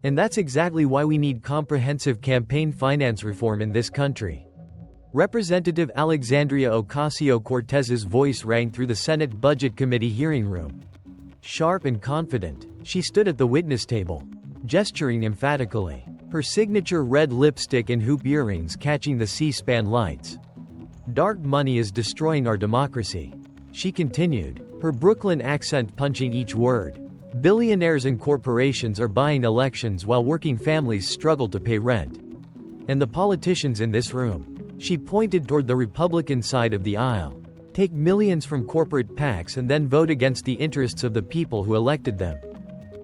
And that's exactly why we need comprehensive campaign finance reform in this country. Representative Alexandria Ocasio-Cortez's voice rang through the Senate Budget Committee hearing room. Sharp and confident, she stood at the witness table, gesturing emphatically, her signature red lipstick and hoop earrings catching the C-SPAN lights. "Dark money is destroying our democracy," she continued, her Brooklyn accent punching each word. "Billionaires and corporations are buying elections while working families struggle to pay rent. And the politicians in this room," she pointed toward the Republican side of the aisle, "take millions from corporate PACs and then vote against the interests of the people who elected them."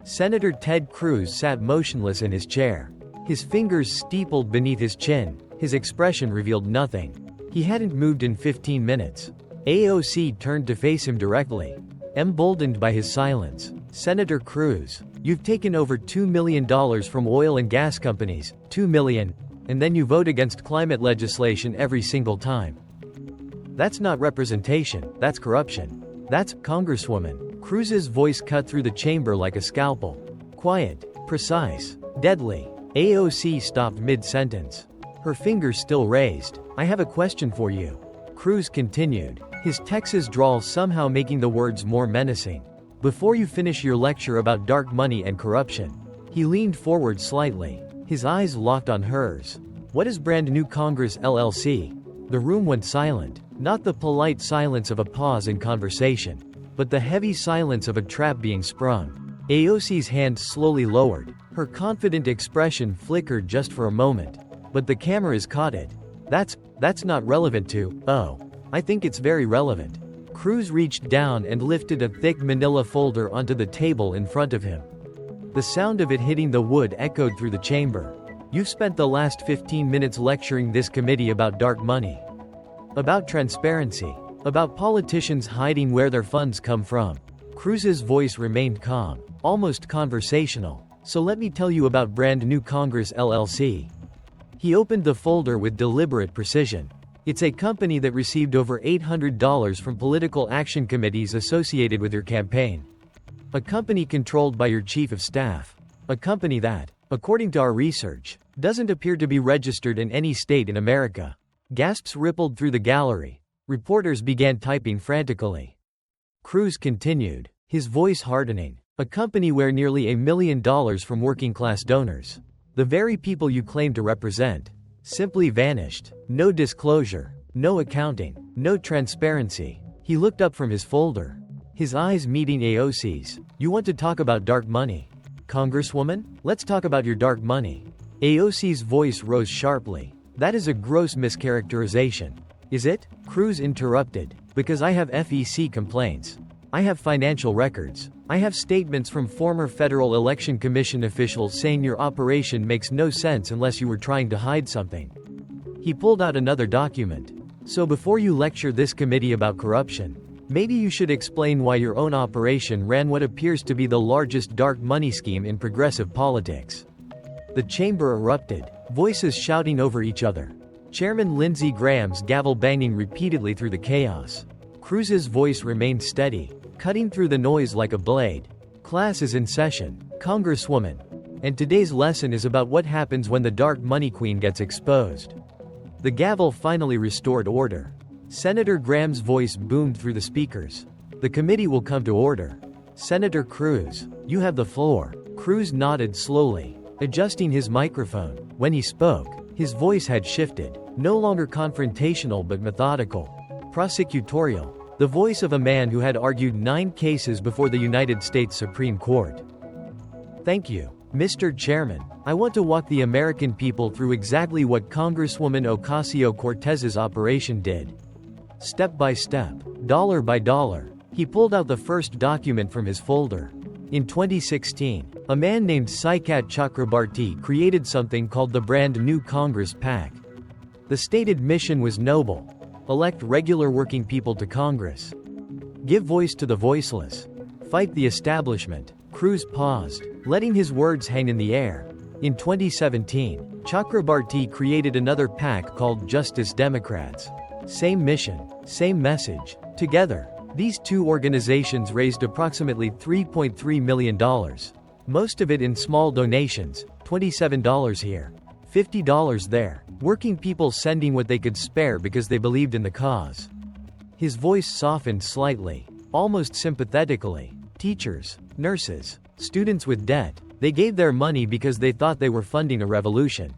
Senator Ted Cruz sat motionless in his chair. His fingers steepled beneath his chin, his expression revealed nothing. He hadn't moved in 15 minutes. AOC turned to face him directly. Emboldened by his silence, "Senator Cruz, you've taken over $2 million from oil and gas companies, $2 million, and then you vote against climate legislation every single time. That's not representation, that's corruption. That's, Congresswoman." Cruz's voice cut through the chamber like a scalpel. Quiet, precise, deadly. AOC stopped mid-sentence. Her fingers still raised. "I have a question for you," Cruz continued, his Texas drawl somehow making the words more menacing. "Before you finish your lecture about dark money and corruption." He leaned forward slightly, his eyes locked on hers. "What is Brand New Congress LLC?" The room went silent, not the polite silence of a pause in conversation, but the heavy silence of a trap being sprung. AOC's hand slowly lowered, her confident expression flickered just for a moment. "But the cameras caught it. That's not relevant to." "Oh. I think it's very relevant." Cruz reached down and lifted a thick manila folder onto the table in front of him. The sound of it hitting the wood echoed through the chamber. "You've spent the last 15 minutes lecturing this committee about dark money. About transparency. About politicians hiding where their funds come from." Cruz's voice remained calm, almost conversational. "So let me tell you about Brand New Congress LLC." He opened the folder with deliberate precision. "It's a company that received over $800 from political action committees associated with your campaign. A company controlled by your chief of staff. A company that, according to our research, doesn't appear to be registered in any state in America." Gasps rippled through the gallery. Reporters began typing frantically. Cruz continued, his voice hardening. "A company where nearly $1 million from working-class donors, the very people you claim to represent, simply vanished. No disclosure, no accounting, no transparency." He looked up from his folder, his eyes meeting AOC's. "You want to talk about dark money? Congresswoman, let's talk about your dark money." AOC's voice rose sharply. "That is a gross mischaracterization." "Is it?" Cruz interrupted. "Because I have FEC complaints. I have financial records. I have statements from former Federal Election Commission officials saying your operation makes no sense unless you were trying to hide something." He pulled out another document. "So before you lecture this committee about corruption, maybe you should explain why your own operation ran what appears to be the largest dark money scheme in progressive politics." The chamber erupted, voices shouting over each other. Chairman Lindsey Graham's gavel banging repeatedly through the chaos. Cruz's voice remained steady, cutting through the noise like a blade. "Class is in session, Congresswoman. And today's lesson is about what happens when the dark money queen gets exposed." The gavel finally restored order. Senator Graham's voice boomed through the speakers. "The committee will come to order. Senator Cruz, you have the floor." Cruz nodded slowly, adjusting his microphone. When he spoke, his voice had shifted, no longer confrontational but methodical, prosecutorial, the voice of a man who had argued 9 cases before the United States Supreme Court. "Thank you, Mr. Chairman. I want to walk the American people through exactly what Congresswoman Ocasio-Cortez's operation did. Step by step, dollar by dollar." He pulled out the first document from his folder. In 2016, a man named Saikat Chakrabarti created something called the Brand New Congress PAC. The stated mission was noble: elect regular working people to Congress. Give voice to the voiceless. Fight the establishment. Cruz paused, letting his words hang in the air. In 2017, Chakrabarti created another PAC called Justice Democrats. Same mission, same message. Together, these two organizations raised approximately $3.3 million. Most of it in small donations, $27 here, $50 there. Working people sending what they could spare because they believed in the cause. His voice softened slightly, almost sympathetically. Teachers, nurses, students with debt, they gave their money because they thought they were funding a revolution.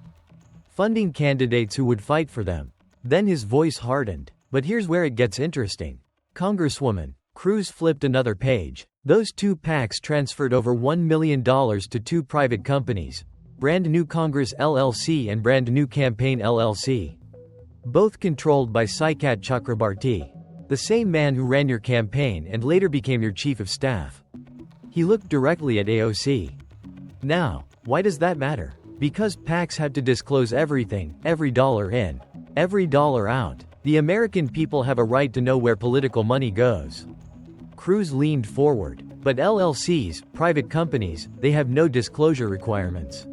Funding candidates who would fight for them. Then his voice hardened. But here's where it gets interesting. Congresswoman. Cruz flipped another page. Those two PACs transferred over $1 million to two private companies, Brand New Congress LLC and Brand New Campaign LLC. Both controlled by Saikat Chakrabarti, the same man who ran your campaign and later became your chief of staff. He looked directly at AOC. Now, why does that matter? Because PACs had to disclose everything, every dollar in, every dollar out. The American people have a right to know where political money goes. Cruz leaned forward. But LLCs, private companies, they have no disclosure requirements.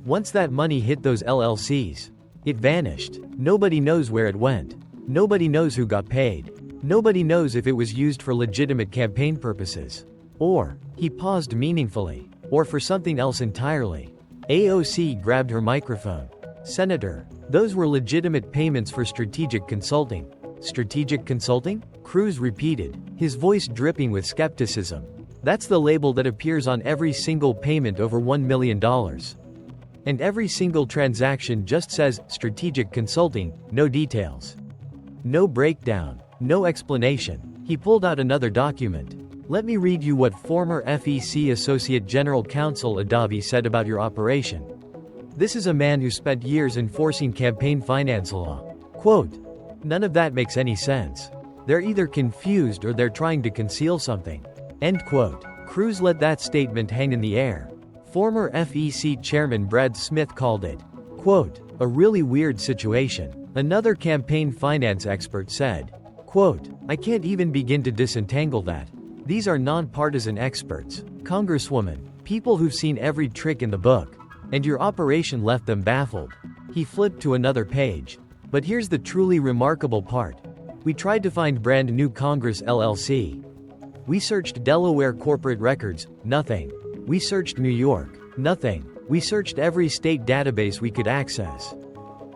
Once that money hit those LLCs, it vanished. Nobody knows where it went. Nobody knows who got paid. Nobody knows if it was used for legitimate campaign purposes. Or, he paused meaningfully, or for something else entirely. AOC grabbed her microphone. Senator, those were legitimate payments for strategic consulting. Strategic consulting? Cruz repeated, his voice dripping with skepticism. That's the label that appears on every single payment over $1 million. And every single transaction just says, strategic consulting, no details. No breakdown, no explanation. He pulled out another document. Let me read you what former FEC Associate General Counsel Adavi said about your operation. This is a man who spent years enforcing campaign finance law. Quote, none of that makes any sense. They're either confused or they're trying to conceal something. End quote. Cruz let that statement hang in the air. Former FEC Chairman Brad Smith called it, quote, a really weird situation. Another campaign finance expert said, quote, I can't even begin to disentangle that. These are nonpartisan experts, Congresswoman, people who've seen every trick in the book. And your operation left them baffled. He flipped to another page. But here's the truly remarkable part. We tried to find Brand New Congress LLC. We searched Delaware corporate records, nothing. We searched New York, nothing. We searched every state database we could access.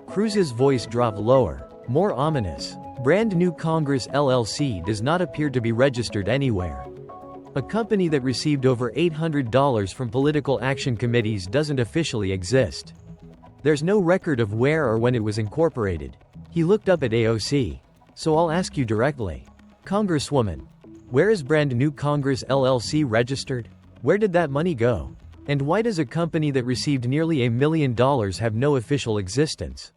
Cruz's voice dropped lower, more ominous. Brand New Congress LLC does not appear to be registered anywhere. A company that received over $800 from political action committees doesn't officially exist. There's no record of where or when it was incorporated. He looked up at AOC. So I'll ask you directly. Congresswoman, where is Brand New Congress LLC registered? Where did that money go? And why does a company that received nearly $1 million have no official existence?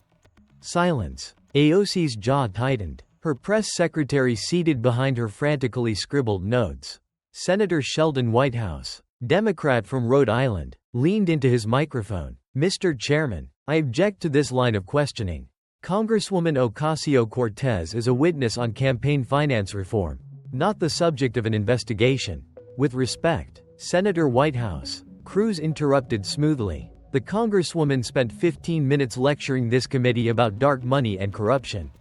Silence. AOC's jaw tightened. Her press secretary seated behind her frantically scribbled notes. Senator Sheldon Whitehouse, Democrat from Rhode Island, leaned into his microphone. Mr. Chairman, I object to this line of questioning. Congresswoman Ocasio-Cortez is a witness on campaign finance reform, not the subject of an investigation. With respect, Senator Whitehouse. Cruz interrupted smoothly. The Congresswoman spent 15 minutes lecturing this committee about dark money and corruption.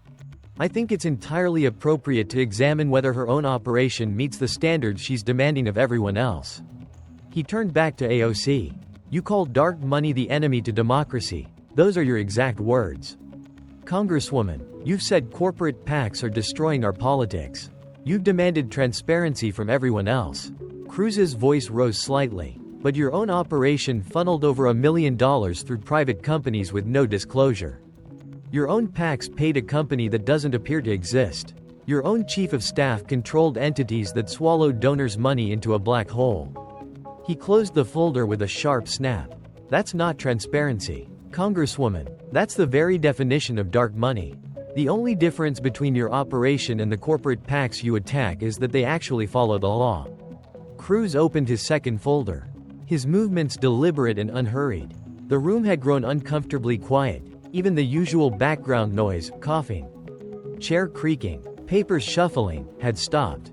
I think it's entirely appropriate to examine whether her own operation meets the standards she's demanding of everyone else. He turned back to AOC. You call dark money the enemy to democracy. Those are your exact words. Congresswoman, you've said corporate PACs are destroying our politics. You've demanded transparency from everyone else. Cruz's voice rose slightly. But your own operation funneled over $1 million through private companies with no disclosure. Your own PACs paid a company that doesn't appear to exist. Your own chief of staff controlled entities that swallowed donors' money into a black hole. He closed the folder with a sharp snap. That's not transparency. Congresswoman, that's the very definition of dark money. The only difference between your operation and the corporate PACs you attack is that they actually follow the law. Cruz opened his second folder. His movements deliberate and unhurried. The room had grown uncomfortably quiet. Even the usual background noise, coughing, chair creaking, papers shuffling, had stopped.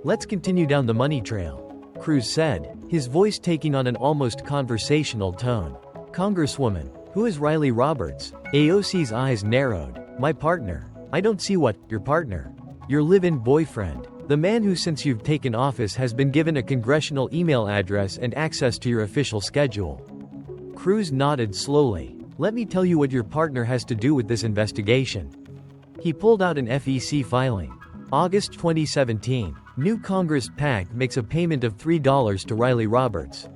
Let's continue down the money trail, Cruz said, his voice taking on an almost conversational tone. Congresswoman, who is Riley Roberts? AOC's eyes narrowed. My partner. I don't see what, your partner. Your live-in boyfriend. The man who since you've taken office has been given a congressional email address and access to your official schedule. Cruz nodded slowly. Let me tell you what your partner has to do with this investigation. He pulled out an FEC filing. August 2017. New Congress PAC makes a payment of $3 to Riley Roberts.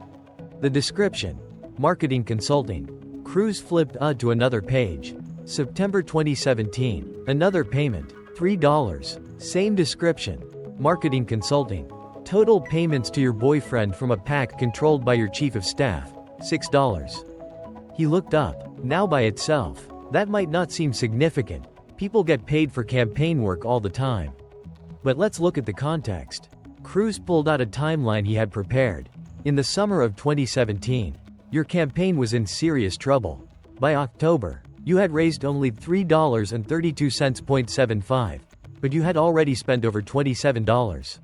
The description: marketing consulting. Cruz flipped to another page. September 2017. Another payment. $3. Same description. Marketing consulting. Total payments to your boyfriend from a PAC controlled by your chief of staff. $6. He looked up. Now by itself, that might not seem significant. People get paid for campaign work all the time. But let's look at the context. Cruz pulled out a timeline he had prepared. In the summer of 2017, your campaign was in serious trouble. By October, you had raised only $3.32.75, but you had already spent over $27.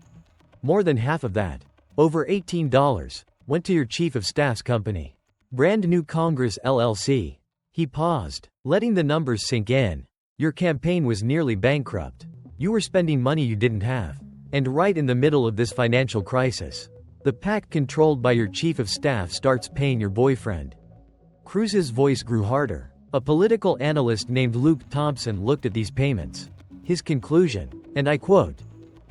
More than half of that, over $18, went to your chief of staff's company, Brand New Congress LLC. He paused, letting the numbers sink in. Your campaign was nearly bankrupt. You were spending money you didn't have. And right in the middle of this financial crisis, the PAC controlled by your chief of staff starts paying your boyfriend. Cruz's voice grew harder. A political analyst named Luke Thompson looked at these payments. His conclusion, and I quote,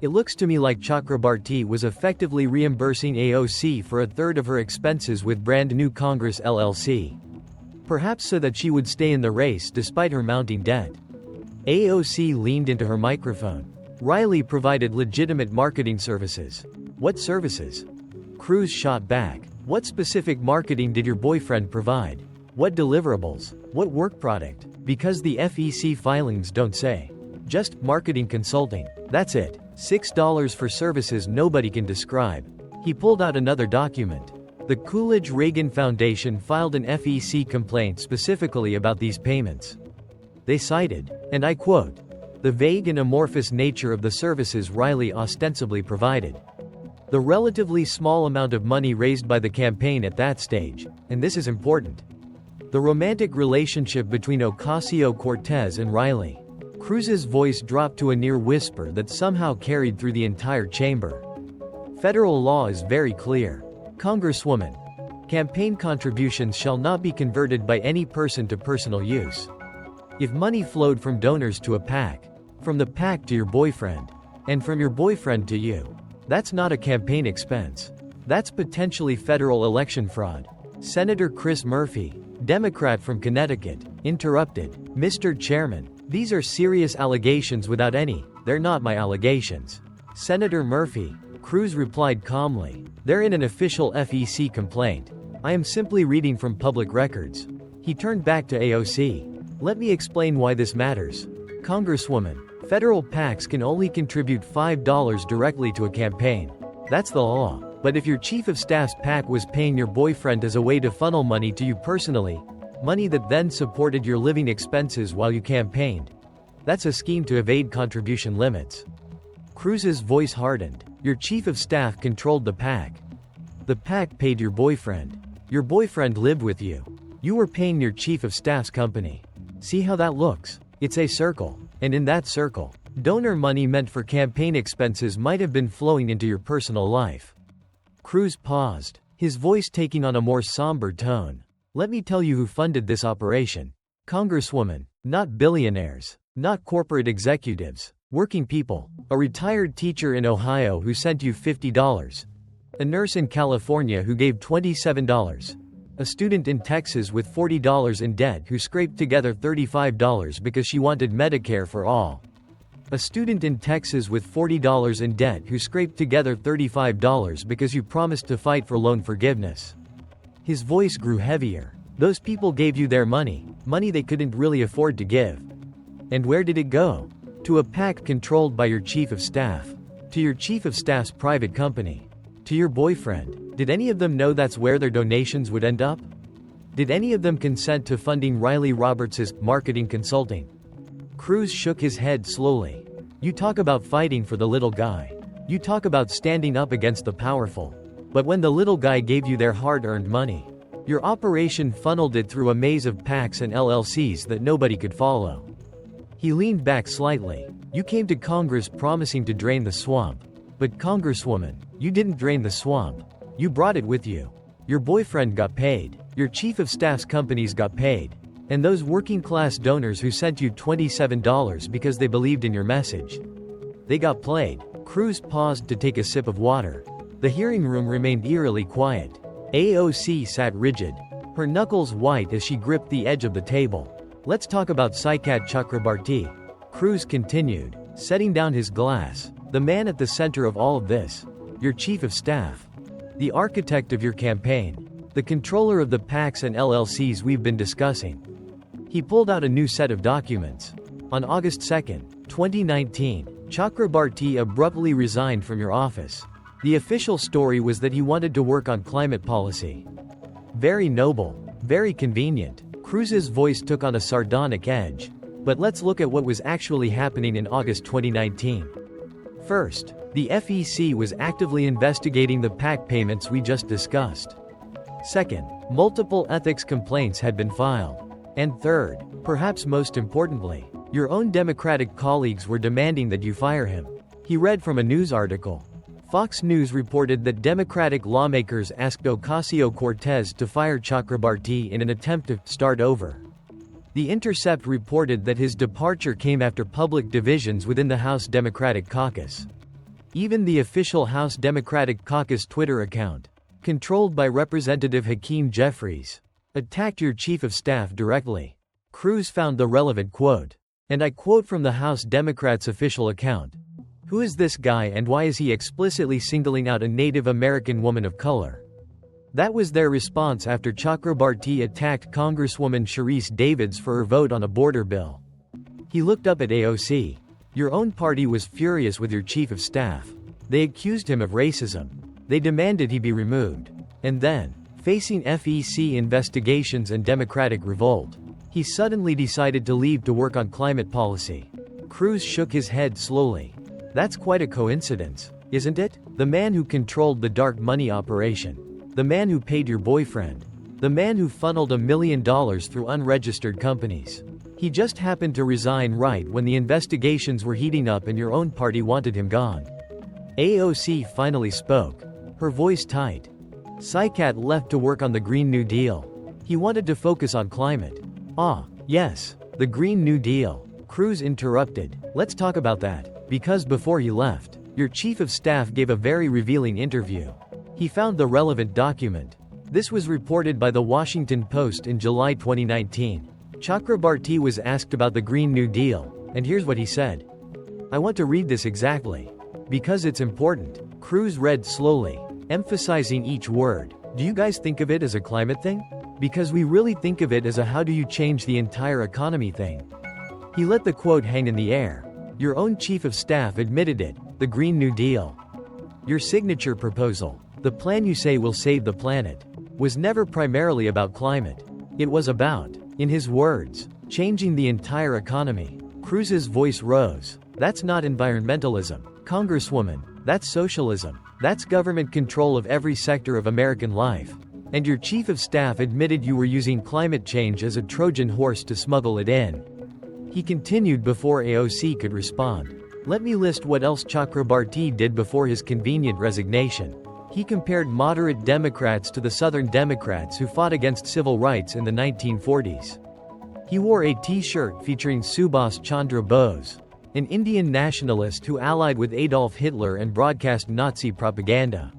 "It looks to me like Chakrabarti was effectively reimbursing AOC for a third of her expenses with Brand New Congress LLC. Perhaps so that she would stay in the race despite her mounting debt." AOC leaned into her microphone. Riley provided legitimate marketing services. What services? Cruz shot back. What specific marketing did your boyfriend provide? What deliverables? What work product? Because the FEC filings don't say. Just marketing consulting. That's it. $6 for services nobody can describe. He pulled out another document. The Coolidge-Reagan Foundation filed an FEC complaint specifically about these payments. They cited, and I quote, "the vague and amorphous nature of the services Riley ostensibly provided. The relatively small amount of money raised by the campaign at that stage, and this is important. The romantic relationship between Ocasio-Cortez and Riley." Cruz's voice dropped to a near whisper that somehow carried through the entire chamber. Federal law is very clear. Congresswoman, campaign contributions shall not be converted by any person to personal use. If money flowed from donors to a PAC, from the PAC to your boyfriend, and from your boyfriend to you, that's not a campaign expense. That's potentially federal election fraud. Senator Chris Murphy, Democrat from Connecticut, interrupted. "Mr. Chairman, these are serious allegations without any, they're not my allegations." Senator Murphy, Cruz replied calmly, "They're in an official FEC complaint. I am simply reading from public records." He turned back to AOC. "Let me explain why this matters. Congresswoman, federal PACs can only contribute $5 directly to a campaign. That's the law. But if your chief of staff's PAC was paying your boyfriend as a way to funnel money to you personally, money that then supported your living expenses while you campaigned, that's a scheme to evade contribution limits." Cruz's voice hardened. Your chief of staff controlled the PAC. The PAC paid your boyfriend. Your boyfriend lived with you. You were paying your chief of staff's company. See how that looks? It's a circle. And in that circle, donor money meant for campaign expenses might have been flowing into your personal life. Cruz paused, his voice taking on a more somber tone. "Let me tell you who funded this operation. Congresswoman, not billionaires, not corporate executives, working people, a retired teacher in Ohio who sent you $50, a nurse in California who gave $27, a student in Texas with $40 in debt who scraped together $35 because she wanted Medicare for all. A student in Texas with $40 in debt who scraped together $35 because you promised to fight for loan forgiveness." His voice grew heavier. Those people gave you their money they couldn't really afford to give. And where did it go? To a PAC controlled by your chief of staff. To your chief of staff's private company. To your boyfriend. Did any of them know that's where their donations would end up? Did any of them consent to funding Riley Roberts' marketing consulting? Cruz shook his head slowly. "You talk about fighting for the little guy. You talk about standing up against the powerful. But when the little guy gave you their hard-earned money, your operation funneled it through a maze of PACs and LLCs that nobody could follow." He leaned back slightly. You came to Congress promising to drain the swamp. But Congresswoman, you didn't drain the swamp. You brought it with you. Your boyfriend got paid. Your chief of staff's companies got paid. And those working-class donors who sent you $27 because they believed in your message. They got played. Cruz paused to take a sip of water. The hearing room remained eerily quiet. AOC sat rigid, her knuckles white as she gripped the edge of the table. Let's talk about Saikat Chakrabarti. Cruz continued, setting down his glass. The man at the center of all of this. Your chief of staff. The architect of your campaign. The controller of the PACs and LLCs we've been discussing. He pulled out a new set of documents. On August 2, 2019, Chakrabarti abruptly resigned from your office. The official story was that he wanted to work on climate policy. Very noble. Very convenient. Cruz's voice took on a sardonic edge. But let's look at what was actually happening in August 2019. First, the FEC was actively investigating the PAC payments we just discussed. Second, multiple ethics complaints had been filed. And third, perhaps most importantly, your own Democratic colleagues were demanding that you fire him. He read from a news article. Fox News reported that Democratic lawmakers asked Ocasio-Cortez to fire Chakrabarti in an attempt to start over. The Intercept reported that his departure came after public divisions within the House Democratic Caucus. Even the official House Democratic Caucus Twitter account, controlled by Representative Hakeem Jeffries, attacked your chief of staff directly. Cruz found the relevant quote. And I quote from the House Democrats' official account. Who is this guy and why is he explicitly singling out a Native American woman of color? That was their response after Chakrabarti attacked Congresswoman Sharice Davids for her vote on a border bill. He looked up at AOC. Your own party was furious with your chief of staff. They accused him of racism. They demanded he be removed. And then, facing FEC investigations and Democratic revolt, he suddenly decided to leave to work on climate policy. Cruz shook his head slowly. That's quite a coincidence, isn't it? The man who controlled the dark money operation. The man who paid your boyfriend. The man who funneled $1 million through unregistered companies. He just happened to resign right when the investigations were heating up and your own party wanted him gone. AOC finally spoke, her voice tight. Saikat left to work on the Green New Deal. He wanted to focus on climate. Ah, yes, the Green New Deal. Cruz interrupted. Let's talk about that, because before he left, your chief of staff gave a very revealing interview. He found the relevant document. This was reported by the Washington Post in July 2019. Chakrabarti was asked about the Green New Deal, and here's what he said. I want to read this exactly. Because it's important. Cruz read slowly, emphasizing each word. Do you guys think of it as a climate thing? Because we really think of it as a how do you change the entire economy thing. He let the quote hang in the air. Your own chief of staff admitted it, the Green New Deal. Your signature proposal, the plan you say will save the planet, was never primarily about climate. It was about, in his words, changing the entire economy. Cruz's voice rose. That's not environmentalism, Congresswoman. That's socialism. That's government control of every sector of American life. And your chief of staff admitted you were using climate change as a Trojan horse to smuggle it in. He continued before AOC could respond. Let me list what else Chakrabarti did before his convenient resignation. He compared moderate Democrats to the Southern Democrats who fought against civil rights in the 1940s. He wore a T-shirt featuring Subhas Chandra Bose, an Indian nationalist who allied with Adolf Hitler and broadcast Nazi propaganda.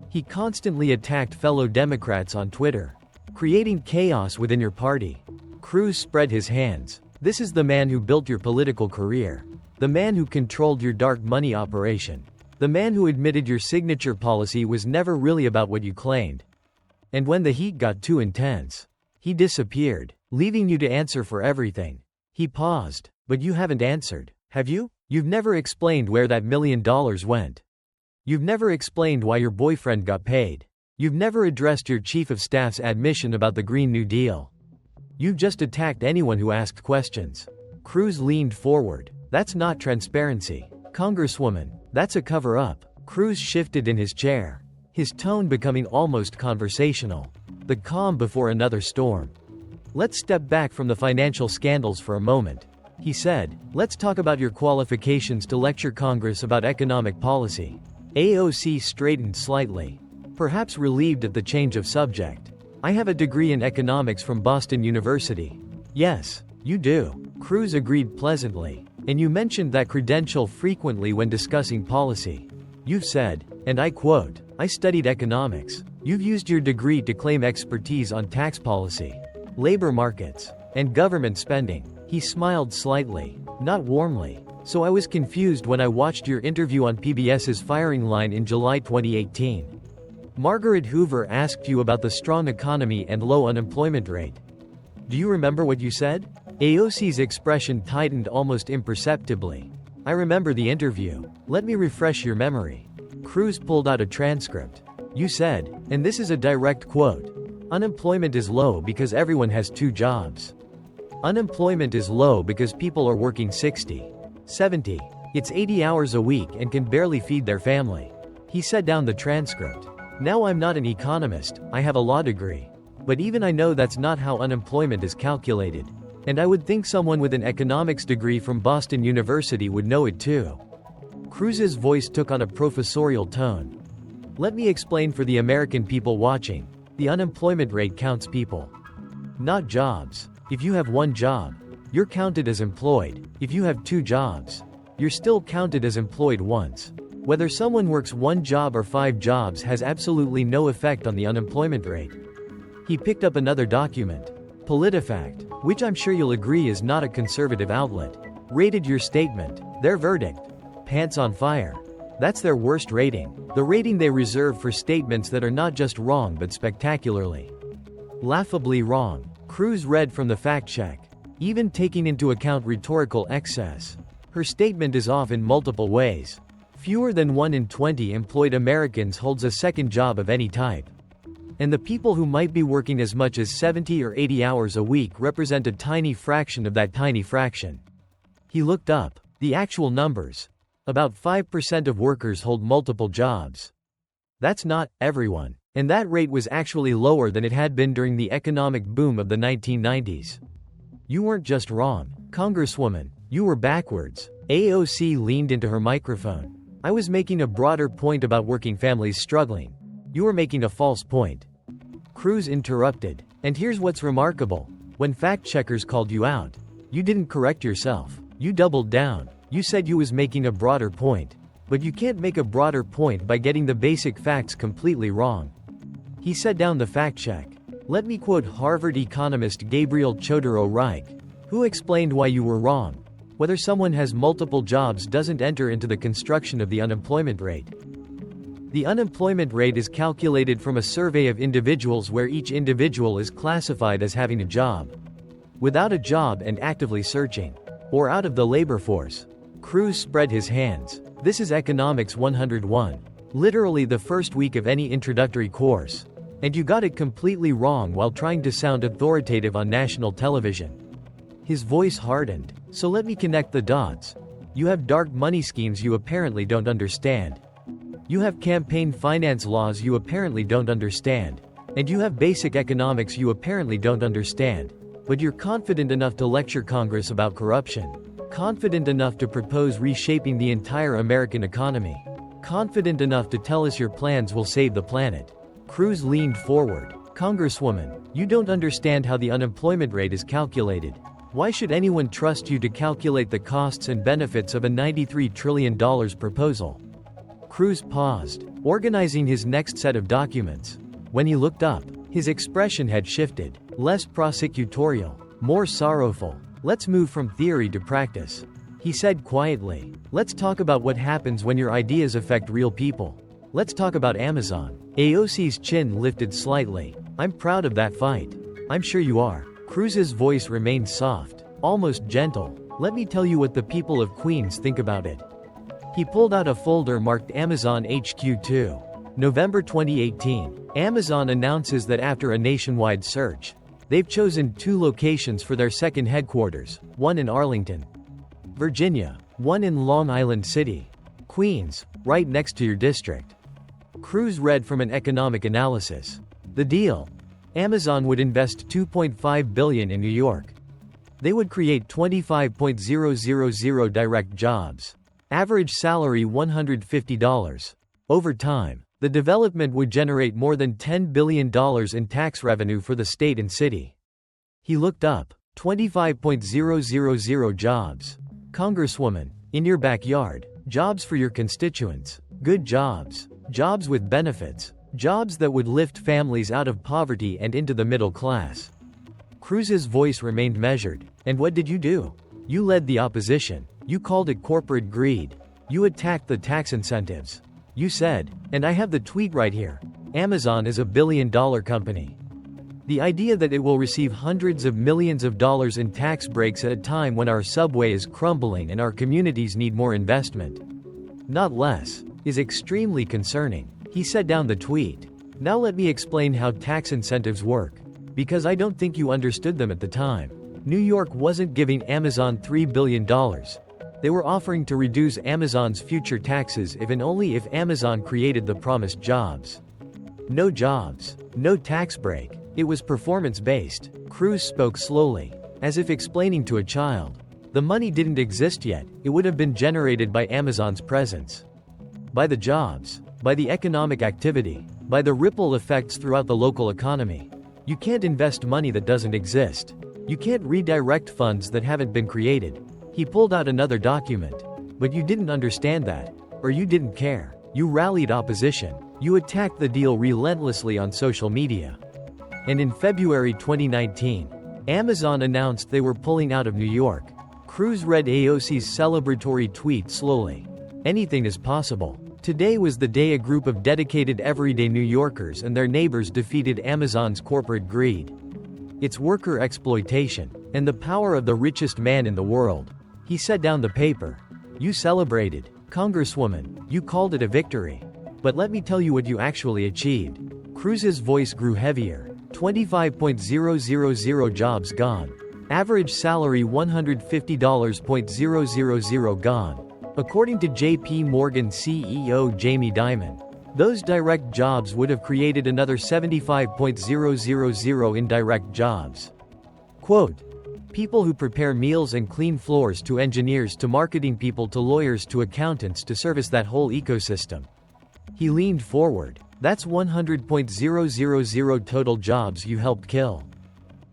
He constantly attacked fellow Democrats on Twitter, creating chaos within your party. Cruz spread his hands. This is the man who built your political career. The man who controlled your dark money operation. The man who admitted your signature policy was never really about what you claimed. And when the heat got too intense, he disappeared, leaving you to answer for everything. He paused. But you haven't answered, have you? You've never explained where that $1 million went. You've never explained why your boyfriend got paid. You've never addressed your chief of staff's admission about the Green New Deal. You've just attacked anyone who asked questions. Cruz leaned forward. That's not transparency, Congresswoman. That's a cover-up. Cruz shifted in his chair, his tone becoming almost conversational. The calm before another storm. Let's step back from the financial scandals for a moment. He said, "Let's talk about your qualifications to lecture Congress about economic policy." AOC straightened slightly, perhaps relieved at the change of subject. "I have a degree in economics from Boston University." "Yes, you do." Cruz agreed pleasantly. "And you mentioned that credential frequently when discussing policy. You've said, and I quote, 'I studied economics.' You've used your degree to claim expertise on tax policy, labor markets, and government spending." He smiled slightly, not warmly. "So I was confused when I watched your interview on PBS's Firing Line in July 2018. Margaret Hoover asked you about the strong economy and low unemployment rate. Do you remember what you said?" AOC's expression tightened almost imperceptibly. "I remember the interview. Let me refresh your memory." Cruz pulled out a transcript. "You said, and this is a direct quote, 'Unemployment is low because everyone has 2 jobs. Unemployment is low because people are working 60, 70. It's 80 hours a week and can barely feed their family." He set down the transcript. "Now I'm not an economist, I have a law degree. But even I know that's not how unemployment is calculated. And I would think someone with an economics degree from Boston University would know it too." Cruz's voice took on a professorial tone. "Let me explain for the American people watching. The unemployment rate counts people, not jobs. If you have 1 job, you're counted as employed. If you have 2 jobs, you're still counted as employed once. Whether someone works 1 job or 5 jobs has absolutely no effect on the unemployment rate." He picked up another document. PolitiFact, which I'm sure you'll agree is not a conservative outlet, rated your statement, their verdict, pants on fire. That's their worst rating, the rating they reserve for statements that are not just wrong but spectacularly, laughably wrong. Cruz read from the fact check. "Even taking into account rhetorical excess, her statement is off in multiple ways. Fewer than 1 in 20 employed Americans holds a second job of any type. And the people who might be working as much as 70 or 80 hours a week represent a tiny fraction of that tiny fraction." He looked up the actual numbers. About 5% of workers hold multiple jobs. That's not everyone. And that rate was actually lower than it had been during the economic boom of the 1990s. "You weren't just wrong, Congresswoman, you were backwards." AOC leaned into her microphone. "I was making a broader point about working families struggling. You were making a false point." Cruz interrupted. "And here's what's remarkable. When fact-checkers called you out, you didn't correct yourself. You doubled down. You said you was making a broader point. But you can't make a broader point by getting the basic facts completely wrong." He set down the fact check. "Let me quote Harvard economist Gabriel Chodorow-Reich, who explained why you were wrong. Whether someone has multiple jobs doesn't enter into the construction of the unemployment rate. The unemployment rate is calculated from a survey of individuals where each individual is classified as having a job, without a job and actively searching, or out of the labor force." Cruz spread his hands. "This is Economics 101. Literally the first week of any introductory course. And you got it completely wrong while trying to sound authoritative on national television." His voice hardened. "So let me connect the dots. You have dark money schemes you apparently don't understand. You have campaign finance laws you apparently don't understand. And you have basic economics you apparently don't understand. But you're confident enough to lecture Congress about corruption. Confident enough to propose reshaping the entire American economy. Confident enough to tell us your plans will save the planet." Cruz leaned forward. "Congresswoman, you don't understand how the unemployment rate is calculated. Why should anyone trust you to calculate the costs and benefits of a $93 trillion proposal?" Cruz paused, organizing his next set of documents. When he looked up, his expression had shifted. Less prosecutorial, more sorrowful. "Let's move from theory to practice," he said quietly. "Let's talk about what happens when your ideas affect real people. Let's talk about Amazon." AOC's chin lifted slightly. "I'm proud of that fight." "I'm sure you are." Cruz's voice remained soft, almost gentle. "Let me tell you what the people of Queens think about it." He pulled out a folder marked Amazon HQ2. November 2018. Amazon announces that after a nationwide search, they've chosen 2 locations for their second headquarters, one in Arlington, Virginia, one in Long Island City, Queens, right next to your district. Cruz read from an economic analysis. The deal: Amazon would invest $2.5 billion in New York, They would create 25,000 direct jobs. Average salary $150. Over time, the development would generate more than $10 billion in tax revenue for the state and city. He looked up. 25,000 jobs. Congresswoman, in your backyard, jobs for your constituents, good jobs, jobs with benefits, jobs that would lift families out of poverty and into the middle class. Cruz's voice remained measured. And what did you do? You led the opposition. You called it corporate greed. You attacked the tax incentives. You said, and I have the tweet right here, Amazon is a billion-dollar company. The idea that it will receive hundreds of millions of dollars in tax breaks at a time when our subway is crumbling and our communities need more investment, not less, is extremely concerning. He set down the tweet. Now let me explain how tax incentives work, because I don't think you understood them at the time. New York wasn't giving Amazon $3 billion. They were offering to reduce Amazon's future taxes if and only if Amazon created the promised jobs. No jobs, no tax break. It was performance-based. Cruz spoke slowly, as if explaining to a child. The money didn't exist yet, it would have been generated by Amazon's presence. By the jobs, by the economic activity, by the ripple effects throughout the local economy. You can't invest money that doesn't exist. You can't redirect funds that haven't been created. He pulled out another document. But you didn't understand that. Or you didn't care. You rallied opposition. You attacked the deal relentlessly on social media. And in February 2019, Amazon announced they were pulling out of New York. Cruz read AOC's celebratory tweet slowly. Anything is possible. Today was the day a group of dedicated everyday New Yorkers and their neighbors defeated Amazon's corporate greed, its worker exploitation, and the power of the richest man in the world. He set down the paper. You celebrated. Congresswoman, you called it a victory. But let me tell you what you actually achieved. Cruz's voice grew heavier. 25,000 jobs gone. Average salary $150.000 gone. According to JP Morgan CEO Jamie Dimon, those direct jobs would have created another 75,000 indirect jobs. Quote, people who prepare meals and clean floors to engineers to marketing people to lawyers to accountants to service that whole ecosystem. He leaned forward. That's 100,000 total jobs you helped kill.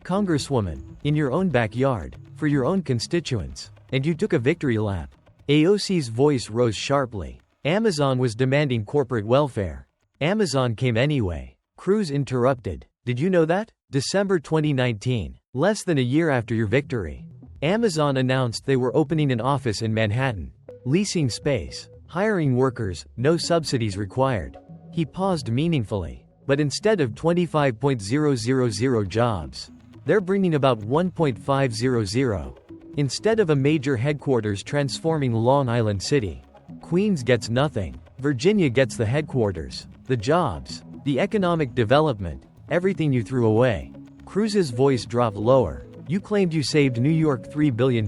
Congresswoman, in your own backyard, for your own constituents. And you took a victory lap. AOC's voice rose sharply. Amazon was demanding corporate welfare. Amazon came anyway. Cruz interrupted. Did you know that? December 2019, less than a year after your victory, Amazon announced they were opening an office in Manhattan, leasing space, hiring workers, no subsidies required. He paused meaningfully. But instead of 25,000 jobs, they're bringing about 1.500. Instead of a major headquarters transforming Long Island City, Queens gets nothing. Virginia gets the headquarters, the jobs, the economic development, everything you threw away. Cruz's voice dropped lower. You claimed you saved New York $3 billion.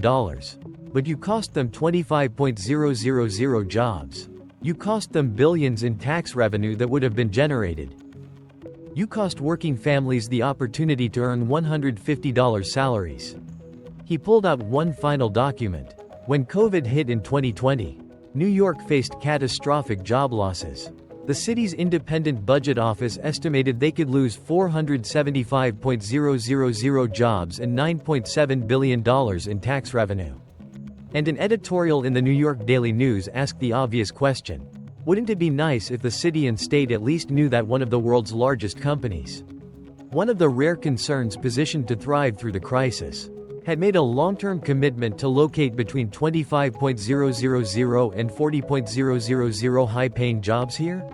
But you cost them 25,000 jobs. You cost them billions in tax revenue that would have been generated. You cost working families the opportunity to earn $150 salaries. He pulled out one final document. When COVID hit in 2020, New York faced catastrophic job losses. The city's independent budget office estimated they could lose 475,000 jobs and $9.7 billion in tax revenue. And an editorial in the New York Daily News asked the obvious question. Wouldn't it be nice if the city and state at least knew that one of the world's largest companies, one of the rare concerns positioned to thrive through the crisis, had made a long-term commitment to locate between 25,000 and 40,000 high-paying jobs here?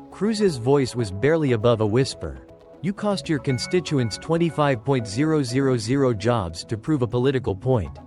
Cruz's voice was barely above a whisper. You cost your constituents 25,000 jobs to prove a political point.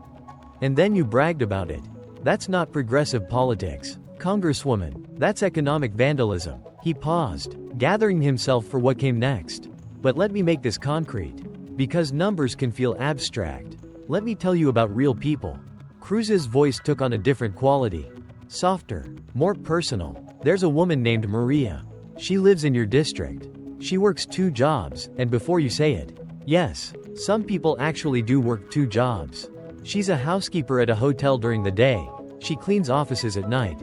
And then you bragged about it. That's not progressive politics. Congresswoman, that's economic vandalism. He paused, gathering himself for what came next. But let me make this concrete. Because numbers can feel abstract. Let me tell you about real people. Cruz's voice took on a different quality. Softer, more personal. There's a woman named Maria. She lives in your district. She works 2 jobs, and before you say it, yes, Some people actually do work 2 jobs. She's a housekeeper at a hotel during the day. She cleans offices at night.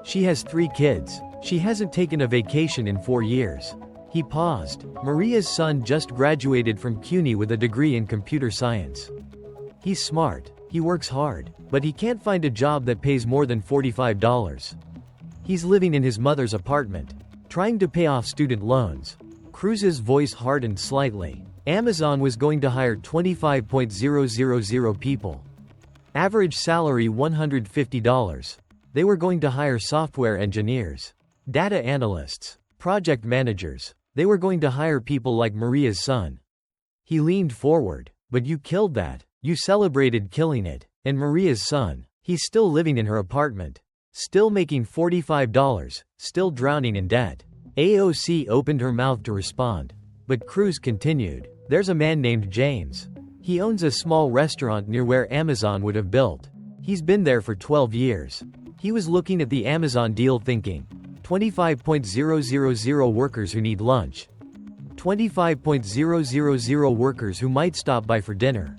She has 3 kids. She hasn't taken a vacation in 4 years. He paused. Maria's son just graduated from CUNY with a degree in computer science. He's smart. He works hard, but he can't find a job that pays more than $45. He's living in his mother's apartment, trying to pay off student loans. Cruz's voice hardened slightly. Amazon was going to hire 25,000 people. Average salary $150. They were going to hire software engineers, data analysts, project managers. They were going to hire people like Maria's son. He leaned forward. But you killed that. You celebrated killing it. And Maria's son, he's still living in her apartment. Still making $45. Still drowning in debt. AOC opened her mouth to respond. But Cruz continued. There's a man named James. He owns a small restaurant near where Amazon would have built. He's been there for 12 years. He was looking at the Amazon deal thinking, 25,000 workers who need lunch. 25,000 workers who might stop by for dinner.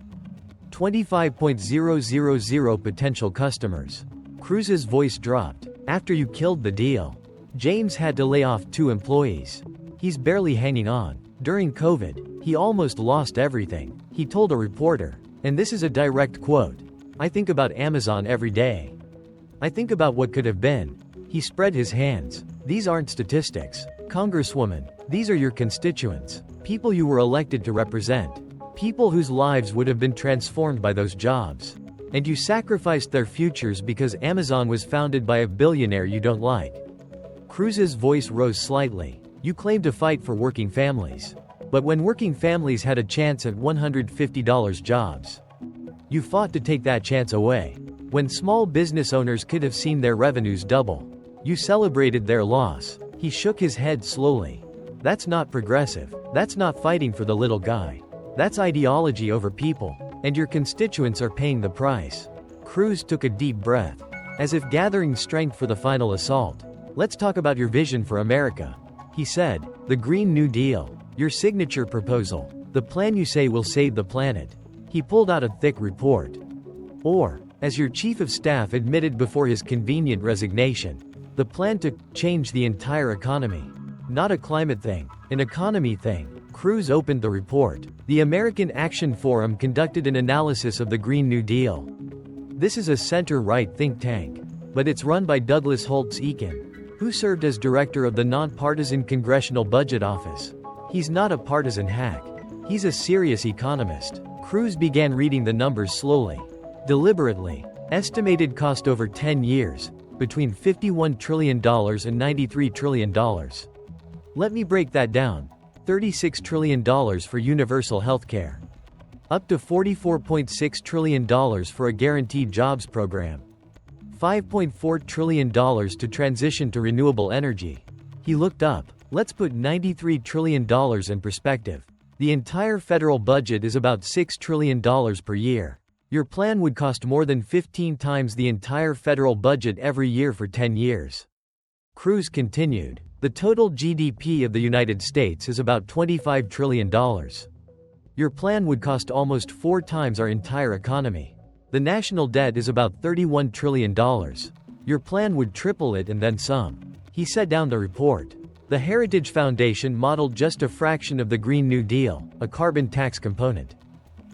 25,000 potential customers. Cruz's voice dropped. After you killed the deal, James had to lay off 2 employees. He's barely hanging on. During COVID, he almost lost everything. He told a reporter, and this is a direct quote, "I think about Amazon every day. I think about what could have been." He spread his hands. These aren't statistics. Congresswoman, these are your constituents. People you were elected to represent. People whose lives would have been transformed by those jobs. And you sacrificed their futures because Amazon was founded by a billionaire you don't like. Cruz's voice rose slightly. You claim to fight for working families. But when working families had a chance at $150 jobs, you fought to take that chance away. When small business owners could have seen their revenues double, you celebrated their loss. He shook his head slowly. That's not progressive. That's not fighting for the little guy. That's ideology over people. And your constituents are paying the price. Cruz took a deep breath, as if gathering strength for the final assault. Let's talk about your vision for America. He said, the Green New Deal. Your signature proposal. The plan you say will save the planet. He pulled out a thick report. Or, as your chief of staff admitted before his convenient resignation, the plan to change the entire economy. Not a climate thing, an economy thing. Cruz opened the report. The American Action Forum conducted an analysis of the Green New Deal. This is a center-right think tank, but it's run by Douglas Holtz-Eakin, who served as director of the nonpartisan Congressional Budget Office. He's not a partisan hack. He's a serious economist. Cruz began reading the numbers slowly, deliberately. Estimated cost over 10 years, between $51 trillion and $93 trillion. Let me break that down. $36 trillion for universal healthcare. Up to $44.6 trillion for a guaranteed jobs program. $5.4 trillion to transition to renewable energy. He looked up. Let's put $93 trillion in perspective. The entire federal budget is about $6 trillion per year. Your plan would cost more than 15 times the entire federal budget every year for 10 years. Cruz continued. The total GDP of the United States is about $25 trillion. Your plan would cost almost 4 times our entire economy. The national debt is about $31 trillion. Your plan would triple it and then some. He set down the report. The Heritage Foundation modeled just a fraction of the Green New Deal, a carbon tax component.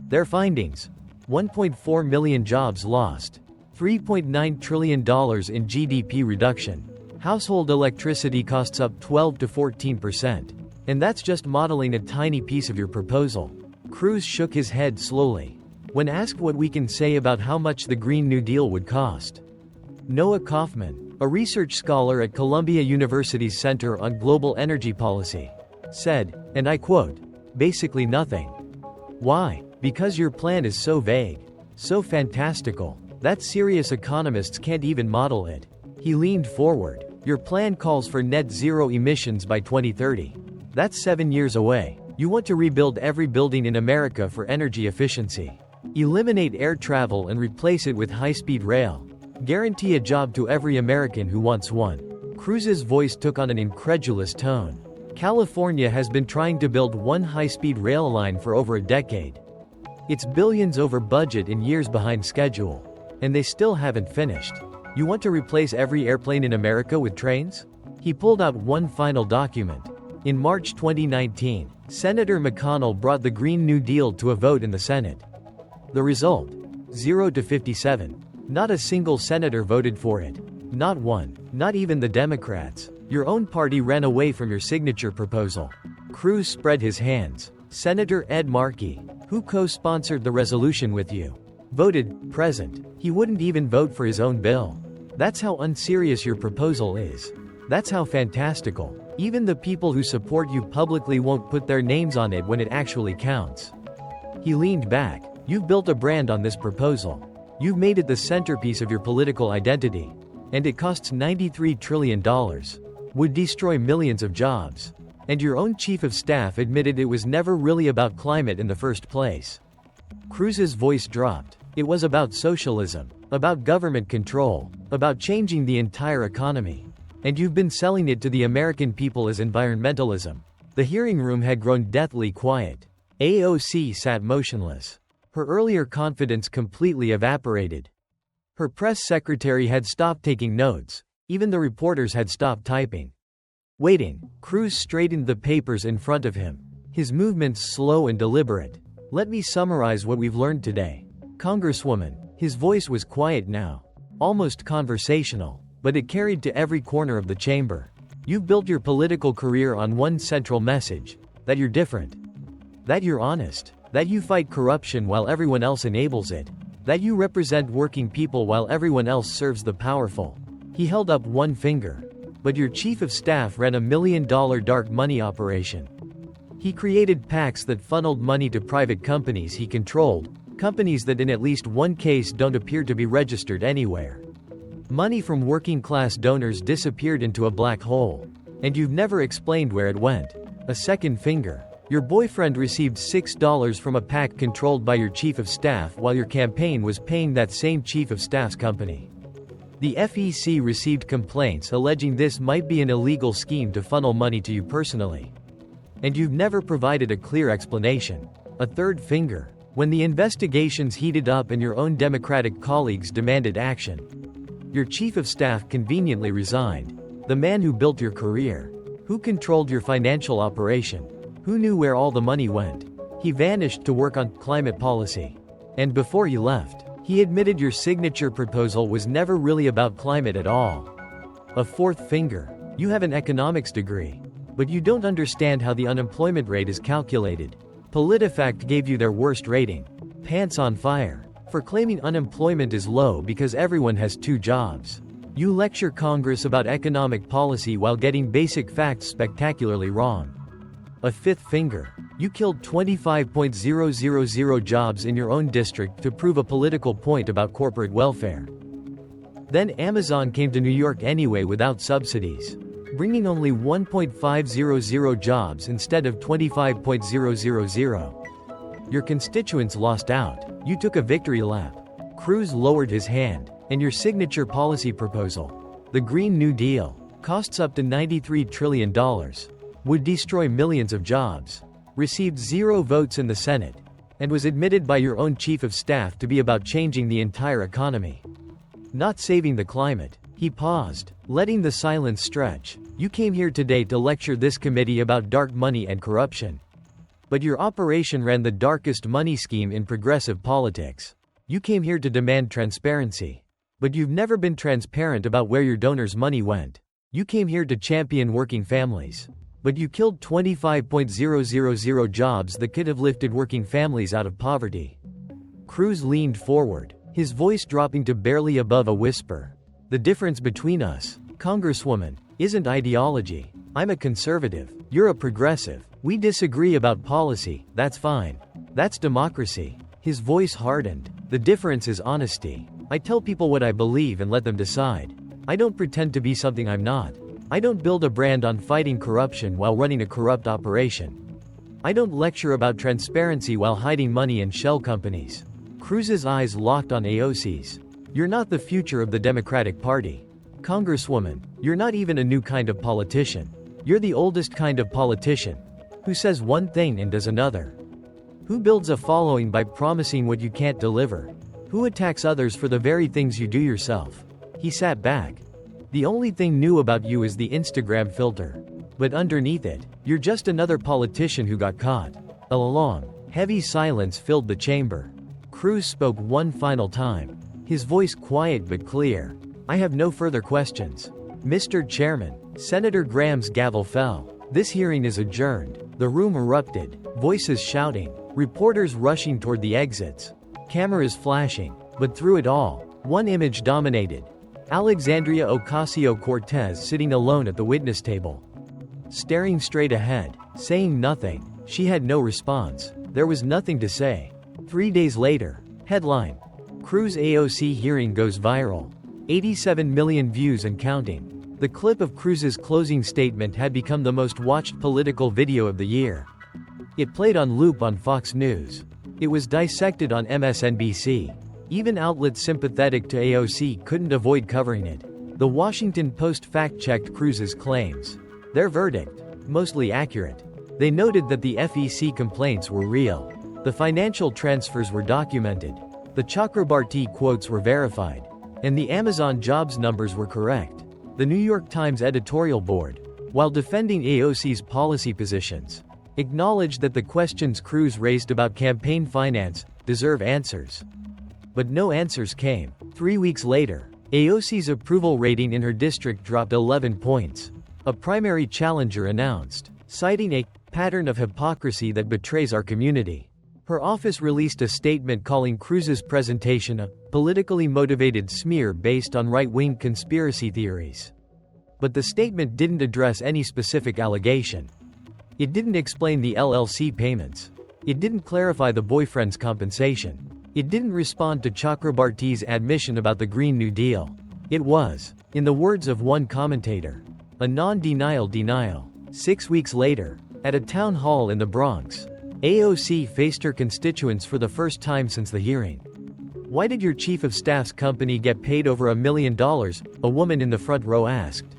Their findings: 1.4 million jobs lost, $3.9 trillion in GDP reduction. Household electricity costs up 12 to 14%. And that's just modeling a tiny piece of your proposal. Cruz shook his head slowly. When asked what we can say about how much the Green New Deal would cost, Noah Kaufman, a research scholar at Columbia University's Center on Global Energy Policy, said, and I quote, basically nothing. Why? Because your plan is so vague, so fantastical, that serious economists can't even model it. He leaned forward. Your plan calls for net zero emissions by 2030. That's 7 years away. You want to rebuild every building in America for energy efficiency. Eliminate air travel and replace it with high-speed rail. Guarantee a job to every American who wants one. Cruz's voice took on an incredulous tone. California has been trying to build one high-speed rail line for over a decade. It's billions over budget and years behind schedule. And they still haven't finished. You want to replace every airplane in America with trains? He pulled out one final document. In March 2019, Senator McConnell brought the Green New Deal to a vote in the Senate. The result? 0 to 57. Not a single senator voted for it. Not one. Not even the Democrats. Your own party ran away from your signature proposal. Cruz spread his hands. Senator Ed Markey, who co-sponsored the resolution with you, voted present. He wouldn't even vote for his own bill. That's how unserious your proposal is. That's how fantastical. Even the people who support you publicly won't put their names on it when it actually counts. He leaned back. You've built a brand on this proposal. You've made it the centerpiece of your political identity. And it costs $93 trillion. Would destroy millions of jobs. And your own chief of staff admitted it was never really about climate in the first place. Cruz's voice dropped. It was about socialism, about government control, about changing the entire economy. And you've been selling it to the American people as environmentalism. The hearing room had grown deathly quiet. AOC sat motionless. Her earlier confidence completely evaporated. Her press secretary had stopped taking notes. Even the reporters had stopped typing. Waiting, Cruz straightened the papers in front of him. His movements slow and deliberate. Let me summarize what we've learned today. Congresswoman, his voice was quiet now. Almost conversational. But it carried to every corner of the chamber. You've built your political career on one central message. That you're different. That you're honest. That you fight corruption while everyone else enables it. That you represent working people while everyone else serves the powerful. He held up one finger. But your chief of staff ran $1 million dark money operation. He created PACs that funneled money to private companies he controlled, companies that in at least one case don't appear to be registered anywhere. Money from working-class donors disappeared into a black hole. And you've never explained where it went. A second finger. Your boyfriend received $6 from a PAC controlled by your chief of staff while your campaign was paying that same chief of staff's company. The FEC received complaints alleging this might be an illegal scheme to funnel money to you personally. And you've never provided a clear explanation. A third finger. When the investigations heated up and your own Democratic colleagues demanded action, your chief of staff conveniently resigned. The man who built your career. Who controlled your financial operation. Who knew where all the money went. He vanished to work on climate policy. And before he left, he admitted your signature proposal was never really about climate at all. A fourth finger. You have an economics degree. But you don't understand how the unemployment rate is calculated. PolitiFact gave you their worst rating. Pants on fire. For claiming unemployment is low because everyone has 2 jobs. You lecture Congress about economic policy while getting basic facts spectacularly wrong. A fifth finger. You killed 25,000 jobs in your own district to prove a political point about corporate welfare. Then Amazon came to New York anyway without subsidies, bringing only 1,500 jobs instead of 25,000. Your constituents lost out. You took a victory lap. Cruz lowered his hand. And your signature policy proposal, the Green New Deal, costs up to $93 trillion, would destroy millions of jobs, received 0 votes in the Senate, and was admitted by your own chief of staff to be about changing the entire economy. Not saving the climate. He paused, letting the silence stretch. You came here today to lecture this committee about dark money and corruption. But your operation ran the darkest money scheme in progressive politics. You came here to demand transparency. But you've never been transparent about where your donors' money went. You came here to champion working families. But you killed 25,000 jobs that could have lifted working families out of poverty. Cruz leaned forward, his voice dropping to barely above a whisper. The difference between us, Congresswoman, isn't ideology. I'm a conservative. You're a progressive. We disagree about policy. That's fine. That's democracy. His voice hardened. The difference is honesty. I tell people what I believe and let them decide. I don't pretend to be something I'm not. I don't build a brand on fighting corruption while running a corrupt operation. I don't lecture about transparency while hiding money in shell companies. Cruz's eyes locked on AOC's. You're not the future of the Democratic Party. Congresswoman, you're not even a new kind of politician. You're the oldest kind of politician, who says one thing and does another. Who builds a following by promising what you can't deliver? Who attacks others for the very things you do yourself? He sat back. The only thing new about you is the Instagram filter. But underneath it, you're just another politician who got caught. A long, heavy silence filled the chamber. Cruz spoke one final time. His voice quiet but clear. I have no further questions. Mr. Chairman. Senator Graham's gavel fell. This hearing is adjourned. The room erupted. Voices shouting. Reporters rushing toward the exits. Cameras flashing. But through it all, one image dominated. Alexandria Ocasio-Cortez sitting alone at the witness table. Staring straight ahead. Saying nothing. She had no response. There was nothing to say. 3 days later. Headline. Cruz AOC hearing goes viral. 87 million views and counting. The clip of Cruz's closing statement had become the most watched political video of the year. It played on loop on Fox News. It was dissected on MSNBC. Even outlets sympathetic to AOC couldn't avoid covering it. The Washington Post fact-checked Cruz's claims. Their verdict, mostly accurate. They noted that the FEC complaints were real. The financial transfers were documented. The Chakrabarti quotes were verified. And the Amazon jobs numbers were correct. The New York Times editorial board, while defending AOC's policy positions, acknowledged that the questions Cruz raised about campaign finance deserve answers. But no answers came. 3 weeks later, AOC's approval rating in her district dropped 11 points. A primary challenger announced, citing a pattern of hypocrisy that betrays our community. Her office released a statement calling Cruz's presentation a politically motivated smear based on right-wing conspiracy theories. But the statement didn't address any specific allegation. It didn't explain the LLC payments. It didn't clarify the boyfriend's compensation. It didn't respond to Chakrabarti's admission about the Green New Deal. It was, in the words of one commentator, a non-denial denial. 6 weeks later, at a town hall in the Bronx, AOC faced her constituents for the first time since the hearing. Why did your chief of staff's company get paid over $1 million? A woman in the front row asked.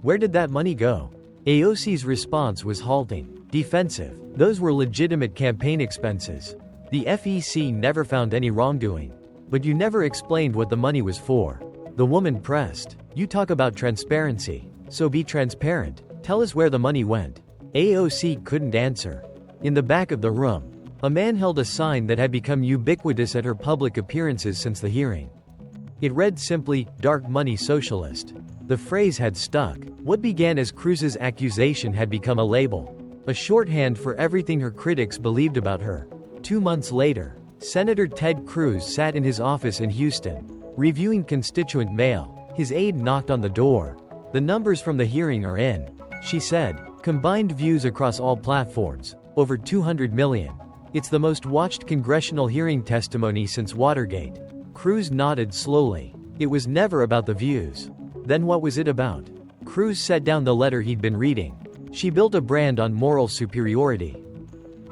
Where did that money go? AOC's response was halting, defensive. Those were legitimate campaign expenses. The FEC never found any wrongdoing. But you never explained what the money was for. The woman pressed. You talk about transparency. So be transparent. Tell us where the money went. AOC couldn't answer. In the back of the room, a man held a sign that had become ubiquitous at her public appearances since the hearing. It read simply, "Dark Money Socialist." The phrase had stuck. What began as Cruz's accusation had become a label. A shorthand for everything her critics believed about her. 2 months later, Senator Ted Cruz sat in his office in Houston, reviewing constituent mail. His aide knocked on the door. The numbers from the hearing are in, she said. Combined views across all platforms, over 200 million. It's the most watched congressional hearing testimony since Watergate. Cruz nodded slowly. It was never about the views. Then what was it about? Cruz set down the letter he'd been reading. She built a brand on moral superiority.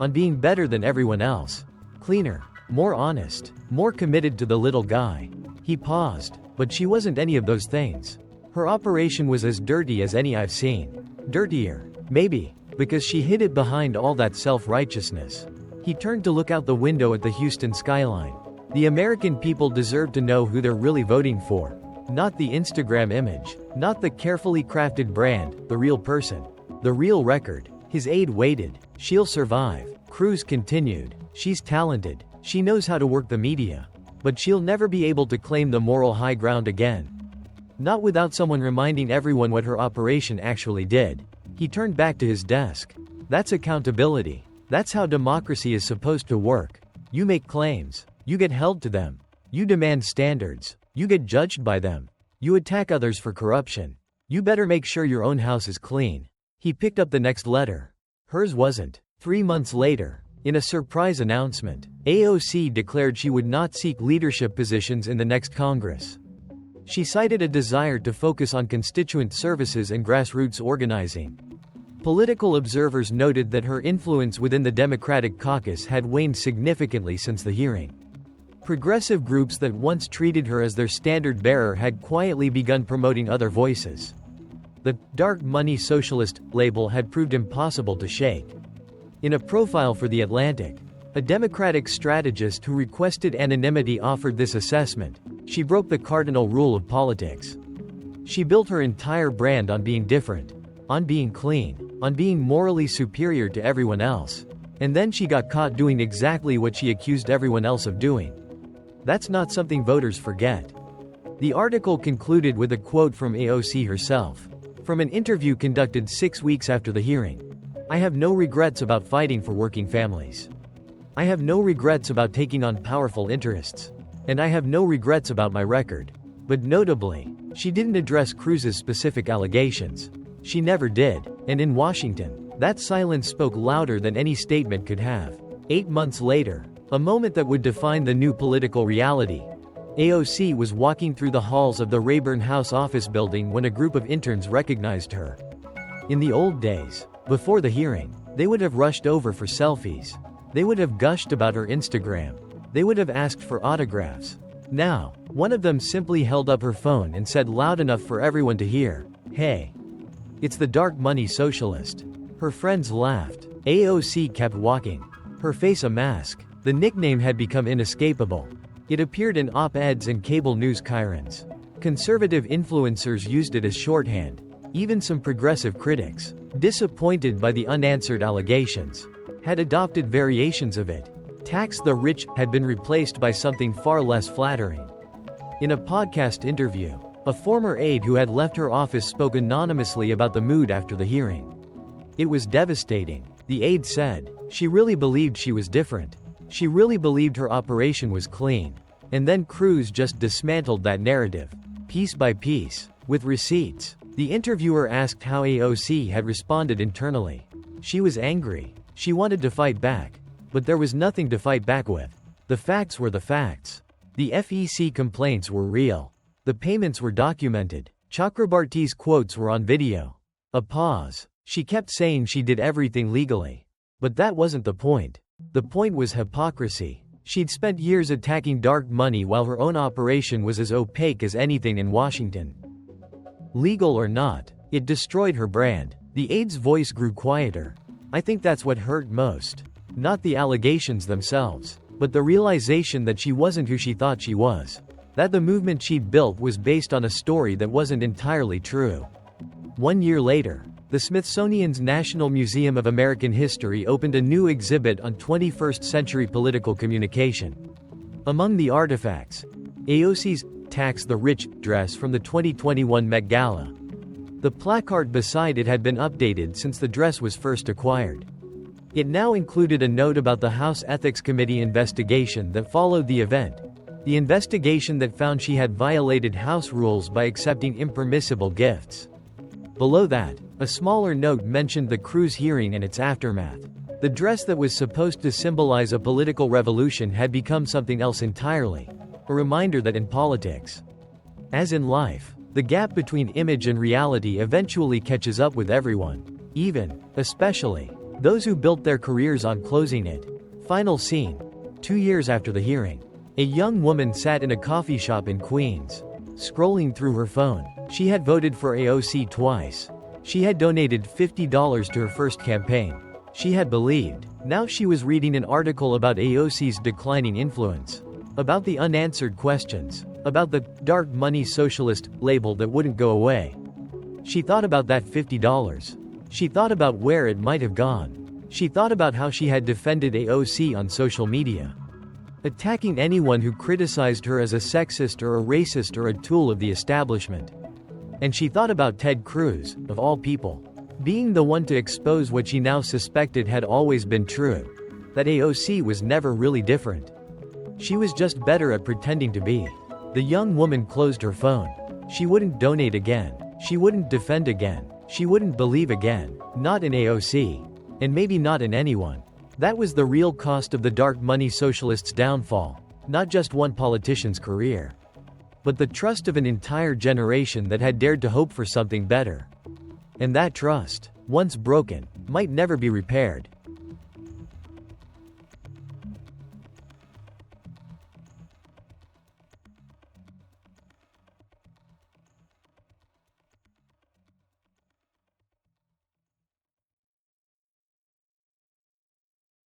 On being better than everyone else. Cleaner. More honest. More committed to the little guy. He paused. But she wasn't any of those things. Her operation was as dirty as any I've seen. Dirtier. Maybe. Because she hid it behind all that self-righteousness. He turned to look out the window at the Houston skyline. The American people deserve to know who they're really voting for. Not the Instagram image. Not the carefully crafted brand. The real person. The real record. His aide waited. She'll survive. Cruz continued. She's talented. She knows how to work the media. But she'll never be able to claim the moral high ground again. Not without someone reminding everyone what her operation actually did. He turned back to his desk. That's accountability. That's how democracy is supposed to work. You make claims. You get held to them. You demand standards. You get judged by them. You attack others for corruption. You better make sure your own house is clean. He picked up the next letter. Hers wasn't. 3 months later, in a surprise announcement, AOC declared she would not seek leadership positions in the next Congress. She cited a desire to focus on constituent services and grassroots organizing. Political observers noted that her influence within the Democratic caucus had waned significantly since the hearing. Progressive groups that once treated her as their standard bearer had quietly begun promoting other voices. The "dark money socialist" label had proved impossible to shake. In a profile for The Atlantic, A Democratic strategist who requested anonymity offered this assessment: she broke the cardinal rule of politics. She built her entire brand on being different, on being clean, on being morally superior to everyone else. And then she got caught doing exactly what she accused everyone else of doing. That's not something voters forget. The article concluded with a quote from AOC herself, from an interview conducted 6 weeks after the hearing. "I have no regrets about fighting for working families. I have no regrets about taking on powerful interests. And I have no regrets about my record." But notably, she didn't address Cruz's specific allegations. She never did. And in Washington, that silence spoke louder than any statement could have. 8 months later, a moment that would define the new political reality, AOC was walking through the halls of the Rayburn House office building when a group of interns recognized her. In the old days, before the hearing, they would have rushed over for selfies. They would have gushed about her Instagram. They would have asked for autographs. Now, one of them simply held up her phone and said loud enough for everyone to hear, "Hey, it's the dark money socialist." Her friends laughed. AOC kept walking, her face a mask. The nickname had become inescapable. It appeared in op-eds and cable news chyrons. Conservative influencers used it as shorthand. Even some progressive critics, disappointed by the unanswered allegations, had adopted variations of it. "Tax the rich" had been replaced by something far less flattering. In a podcast interview, a former aide who had left her office spoke anonymously about the mood after the hearing. "It was devastating," the aide said. "She really believed she was different. She really believed her operation was clean. And then Cruz just dismantled that narrative, piece by piece, with receipts." The interviewer asked how AOC had responded internally. She was angry. She wanted to fight back. But there was nothing to fight back with. The facts were the facts. The FEC complaints were real. The payments were documented. Chakrabarti's quotes were on video. A pause. She kept saying she did everything legally. But that wasn't the point. The point was hypocrisy. She'd spent years attacking dark money while her own operation was as opaque as anything in Washington. Legal or not, it destroyed her brand. The aide's voice grew quieter. "I think that's what hurt most. Not the allegations themselves, but the realization that she wasn't who she thought she was. That the movement she'd built was based on a story that wasn't entirely true." 1 year later, the Smithsonian's National Museum of American History opened a new exhibit on 21st century political communication. Among the artifacts, AOC's "Tax the Rich" dress from the 2021 Met Gala. The placard beside it had been updated since the dress was first acquired. It now included a note about the House Ethics Committee investigation that followed the event. The investigation that found she had violated House rules by accepting impermissible gifts. Below that, a smaller note mentioned the Cruz hearing and its aftermath. The dress that was supposed to symbolize a political revolution had become something else entirely. A reminder that in politics, as in life, the gap between image and reality eventually catches up with everyone. Even, especially, those who built their careers on closing it. Final scene. 2 years after the hearing, a young woman sat in a coffee shop in Queens, scrolling through her phone. She had voted for AOC twice. She had donated $50 to her first campaign. She had believed. Now she was reading an article about AOC's declining influence. About the unanswered questions. About the dark money socialist label that wouldn't go away. She thought about that $50. She thought about where it might have gone. She thought about how she had defended AOC on social media, attacking anyone who criticized her as a sexist or a racist or a tool of the establishment. And she thought about Ted Cruz, of all people, being the one to expose what she now suspected had always been true: that AOC was never really different. She was just better at pretending to be. The young woman closed her phone. She wouldn't donate again. She wouldn't defend again. She wouldn't believe again. Not in AOC. And maybe not in anyone. That was the real cost of the dark money socialists' downfall. Not just one politician's career, but the trust of an entire generation that had dared to hope for something better. And that trust, once broken, might never be repaired.